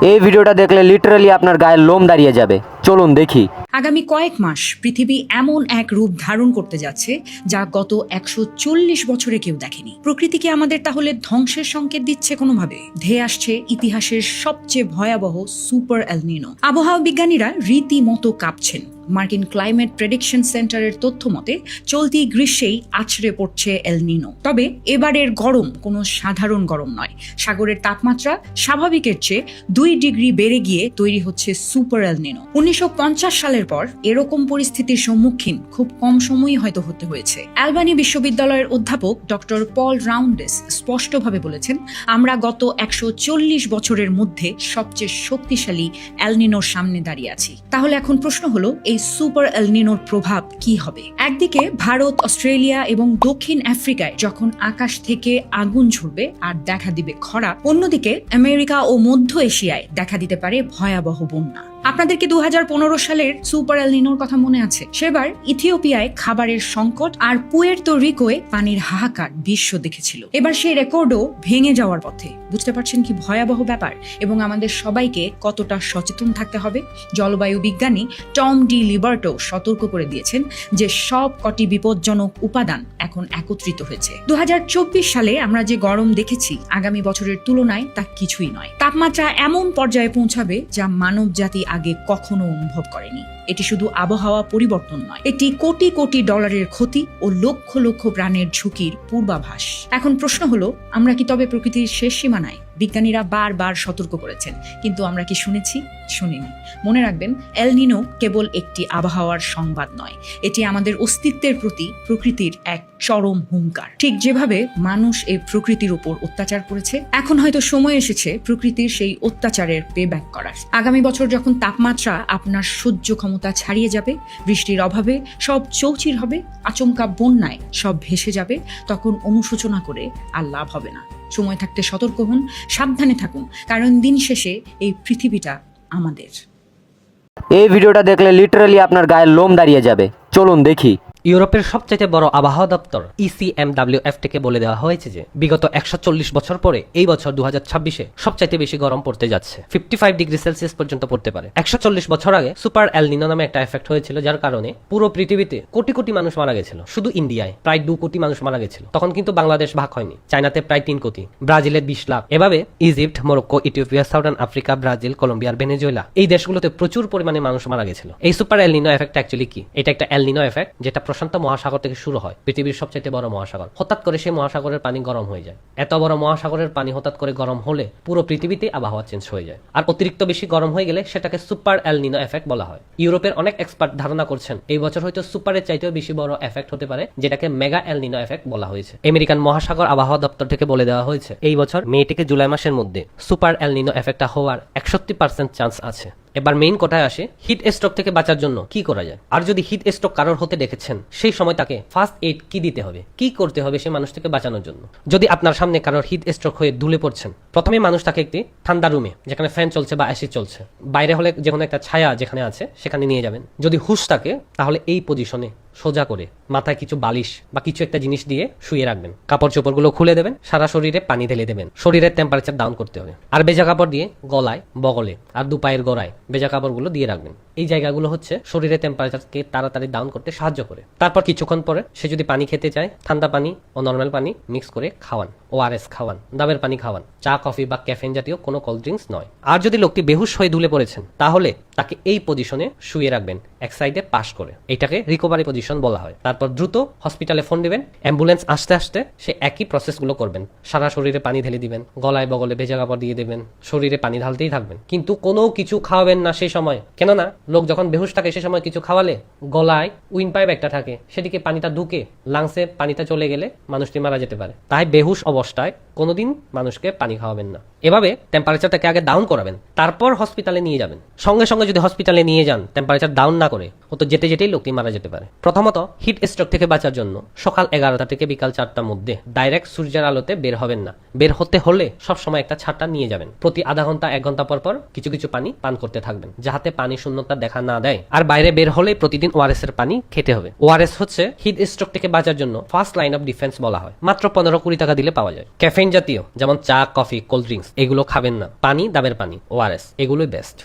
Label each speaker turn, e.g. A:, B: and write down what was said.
A: এই ভিডিওটা দেখলে লিটারালি আপনার গায়ের লোম দাঁড়িয়ে যাবে। চলুন দেখি।
B: আগামী কয়েক মাস পৃথিবী এমন এক রূপ ধারণ করতে যাচ্ছে যা গত 140 বছরে কেউ দেখেনি। প্রকৃতিকে আমাদের তাহলে ধ্বংসের সংকেত দিচ্ছে কোনোভাবে? ধেয়ে আসছে ইতিহাসের সবচেয়ে ভয়াবহ সুপার এল নিনো। আবহাওয়া বিজ্ঞানীরা রীতিমতো কাঁপছেন। মার্কিন ক্লাইমেট প্রেডিকশন সেন্টারের তথ্য মতে চলতি গ্রীষ্মেই আছড়ে পড়ছে এল নিনো। তবে এবারের গরম কোনো সাধারণ গরম নয়। সাগরের তাপমাত্রা স্বাভাবিকের চেয়ে 2 ডিগ্রি বেড়ে গিয়ে তৈরি হচ্ছে সুপার এল নিনো। 1950 সালের পর এরকম পরিস্থিতির সম্মুখীন খুব কম সময়ই হয়তো হতে হয়েছে। অ্যালবানি বিশ্ববিদ্যালয়ের অধ্যাপক ডক্টর পল রাউন্ডেস স্পষ্টভাবে বলেছেন, আমরা গত 140 বছরের মধ্যে সবচেয়ে শক্তিশালী এল নিনোর সামনে দাঁড়িয়ে আছি। তাহলে এখন প্রশ্ন হলো, এই সুপার এল নিনোর প্রভাব কি হবে? একদিকে ভারত, অস্ট্রেলিয়া এবং দক্ষিণ আফ্রিকায় যখন আকাশ থেকে আগুন ঝরবে আর দেখা দিবে খরা, অন্যদিকে আমেরিকা ও মধ্য এশিয়ায় দেখা দিতে পারে ভয়াবহ বন্যা। আপনাদেরকে 2015 সালের সুপার এল নিনোর কথা মনে আছে? সেবার ইথিওপিয়ায় খাবারের সংকট আর পুয়ের্তো রিকোয় পানির হাহাকার বিশ্ব দেখেছিল। এবার সেই রেকর্ডও ভেঙে যাওয়ার পথে। বুঝতে পারছেন কি ভয়াবহ ব্যাপার এবং আমাদের সবাইকে কতটা সচেতন থাকতে হবে? জলবায়ু বিজ্ঞানী টম ডি লিবার্টো সতর্ক করে দিয়েছেন যে সব কটি বিপজ্জনক উপাদান এখন একত্রিত হয়েছে। 2024 সালে আমরা যে গরম দেখেছি আগামী বছরের তুলনায় তা কিছুই নয়। তাপমাত্রা এমন পর্যায়ে পৌঁছাবে যা মানব জাতি আগে কখনো অনুভব করেনি। এটি শুধু আবহাওয়া পরিবর্তন নয়, এটি কোটি কোটি ডলারের ক্ষতি ও লক্ষ লক্ষ প্রাণের ঝুঁকির পূর্বাভাস। এখন প্রশ্ন হলো, আমরা কি তবে প্রকৃতির শেষ সীমানায়? বিজ্ঞানীরা বারবার সতর্ক করেছেন, কিন্তু আমরা কি শুনেছি? শুনিনি। মনে রাখবেন, এল নিনো কেবল একটি আবহাওয়ার সংবাদ নয়, এটি আমাদের অস্তিত্বের প্রতি প্রকৃতির এক চরম হুঙ্কার। ঠিক যেভাবে মানুষ এই প্রকৃতির উপর অত্যাচার করেছে, এখন হয়তো সময় এসেছে প্রকৃতির সেই অত্যাচারের পেব্যাক করার। আগামী বছর যখন তাপমাত্রা আপনার সহ্য ক্ষমতা ছাড়িয়ে যাবে, বৃষ্টির অভাবে সব চৌচির হবে, আচমকা বন্যায় সব ভেসে যাবে, তখন অনুশোচনা করে আর লাভ হবে না। সময় থাকতে সতর্ক হন, সাবধানে থাকুন, কারণ দিন শেষে এই পৃথিবীটা আমাদের।
A: এই ভিডিওটা দেখলে লিটারালি আপনার গায়ের লোম দাঁড়িয়ে যাবে। চলুন দেখি।
C: ইউরোপের সবচাইতে বড় আবহাওয়া দপ্তর ECMWF থেকে বলে দেওয়া হয়েছে যে বিগত 140 বছর পরে এই বছর 2026-এ সবচাইতে বেশি গরম পড়তে যাচ্ছে। 55 ডিগ্রি সেলসিয়াস পর্যন্ত পড়তে পারে। 140 বছর আগে সুপার এল নিনো নামে একটা এফেক্ট হয়েছিল, যার কারণে পুরো পৃথিবীতে কোটি কোটি মানুষ মারা গেছিল। শুধু ইন্ডিয়ায় প্রায় 2 কোটি মানুষ মারা গেছিল। তখন কিন্তু বাংলাদেশ ভাগ হয়নি। চায়নাতে প্রায় 3 কোটি, ব্রাজিলের 20 লাখ। এভাবে Egypt, Morocco, Ethiopia, southern Africa, Brazil, Colombia আর ভেনেজুয়েলা এই দেশগুলোতে প্রচুর পরিমাণে মানুষ মারা গেছিল। এই super El Nino effect actually কি? এটা একটা এল নিনো এফেক্ট যেটা প্রশান্ত মহাসাগর থেকে শুরু হয়। পৃথিবীর সবচেয়ে বড় মহাসাগর, হঠাৎ করে সেই মহাসাগরের পানি গরম হয়ে যায়। এত বড় মহাসাগরের পানি হঠাৎ করে গরম হলে পুরো পৃথিবীতে আবহাওয়া চেঞ্জ হয়ে যায়। আর অতিরিক্ত বেশি গরম হয়ে গেলে সেটাকে সুপার এল নিনো এফেক্ট বলা হয়। ইউরোপের অনেক এক্সপার্ট ধারণা করছেন এই বছর হয়তো সুপারের চাইতেও বেশি বড় এফেক্ট হতে পারে, যেটাকে মেগা এল নিনো এফেক্ট বলা হয়েছে। আমেরিকান মহাসাগর আবহাওয়া দপ্তর থেকে বলে দেওয়া হয়েছে এই বছর মে থেকে জুলাই মাসের মধ্যে সুপার এল নিনো এফেক্টটা হওয়ার 61% চান্স আছে। এবার মেইন কথায় আসে, হিট স্ট্রোক থেকে বাঁচার জন্য কি করা যায়? আর যদি হিট স্ট্রোক কারোর হতে দেখেছেন, সেই সময় তাকে ফার্স্ট এইড কি দিতে হবে, কি করতে হবে সেই মানুষ থেকে বাঁচানোর জন্য? যদি আপনার সামনে কারোর হিট স্ট্রোক হয়ে দুলে পড়ছেন, প্রথমে মানুষ তাকে একটি ঠান্ডা রুমে, যেখানে ফ্যান চলছে বা এসি চলছে, বাইরে হলে যে কোনো একটা ছায়া যেখানে আছে সেখানে নিয়ে যাবেন। যদি হুঁশ থাকে তাহলে এই পজিশনে সোজা করে মাথায় কিছু বালিশ বা কিছু একটা জিনিস দিয়ে শুয়ে রাখবেন। কাপড় চোপড়গুলো খুলে দেবেন, সারা শরীরে পানি ঢেলে দেবেন। শরীরের টেম্পারেচার ডাউন করতে হবে। আর ভেজা কাপড় দিয়ে গলায়, বগলে আর দুপায়ের গোড়ায় ভেজা কাপড়গুলো দিয়ে রাখবেন। এই জায়গাগুলো হচ্ছে শরীরের টেম্পারেচারকে তাড়াতাড়ি ডাউন করতে সাহায্য করে। তারপর কিছুক্ষণ পরে সে যদি পানি খেতে চায়, ঠান্ডা পানি ও নর্মাল পানি মিক্স করে খাওয়ান। ORS খাওয়ান, ডাবের পানি খাওয়ান, চা, কফি বা ক্যাফেন জাতীয় কোনো কোল্ড ড্রিঙ্কস নয়। আর যদি লোকটি বেহুশ হয়ে দুলে পড়েছেন, তাহলে তাকে এই পজিশনে শুয়ে রাখবেন, এক সাইডে পাশ করে। এটাকে রিকভারি পজিশন বলা হয়। তারপর দ্রুত হসপিটালে ফোন দিবেন। অ্যাম্বুলেন্স আসতে আসতে সে একই প্রসেসগুলো করবেন। সারা শরীরে পানি ঢেলে দিবেন, গলায় বগলে ভেজা কাপড় দিয়ে দেবেন, শরীরে পানি ঢালতেই থাকবেন, কিন্তু কোনো কিছু খাওয়াবেন না সেই সময়। কেননা লোক যখন বেহুশ থাকে সে সময় কিছু খাওয়ালে গলায় উইন পাইপ একটা থাকে, সেদিকে পানিটা ঢুকে লাংসে পানিটা চলে গেলে মানুষটি মারা যেতে পারে। তাই বেহুশ অবস্থায় কোনোদিন মানুষকে পানি খাওয়াবেন না। এভাবে টেম্পারেচারটাকে আগে ডাউন করাবেন, তারপর হসপিটালে নিয়ে যাবেন। সঙ্গে সঙ্গে যদি হসপিটালে নিয়ে যান টেম্পারেচার ডাউন না করে, হয়তো যেতে যেতেই লোকটি মারা যেতে পারে। প্রথমত, হিট স্ট্রোক থেকে বাঁচার জন্য সকাল 11টা থেকে বিকাল 4টার মধ্যে ডাইরেক্ট সূর্যের আলোতে বের হবেন না। বের হতে হলে সবসময় একটা ছাতা নিয়ে যাবেন। প্রতি আধা ঘন্টা 1 ঘন্টা পর পর কিছু কিছু পানি পান করতে থাকবেন, যাতে পানি শূন্যতা দেখা না দেয়। আর বাইরে বের হলে প্রতিদিন ওআরএস এর পানি খেতে হবে। ওআরএস হচ্ছে হিট স্ট্রোক থেকে বাঁচার জন্য ফার্স্ট লাইন অফ ডিফেন্স বলা হয়। মাত্র 15-20 টাকা দিলে পাওয়া যায়। ক্যাফেইন জাতীয় যেমন চা, কফি, কোল্ড ড্রিঙ্কস এগুলো খাবেন না। পানি, ডাবের পানি, ওআরএস এগুলোই বেস্ট।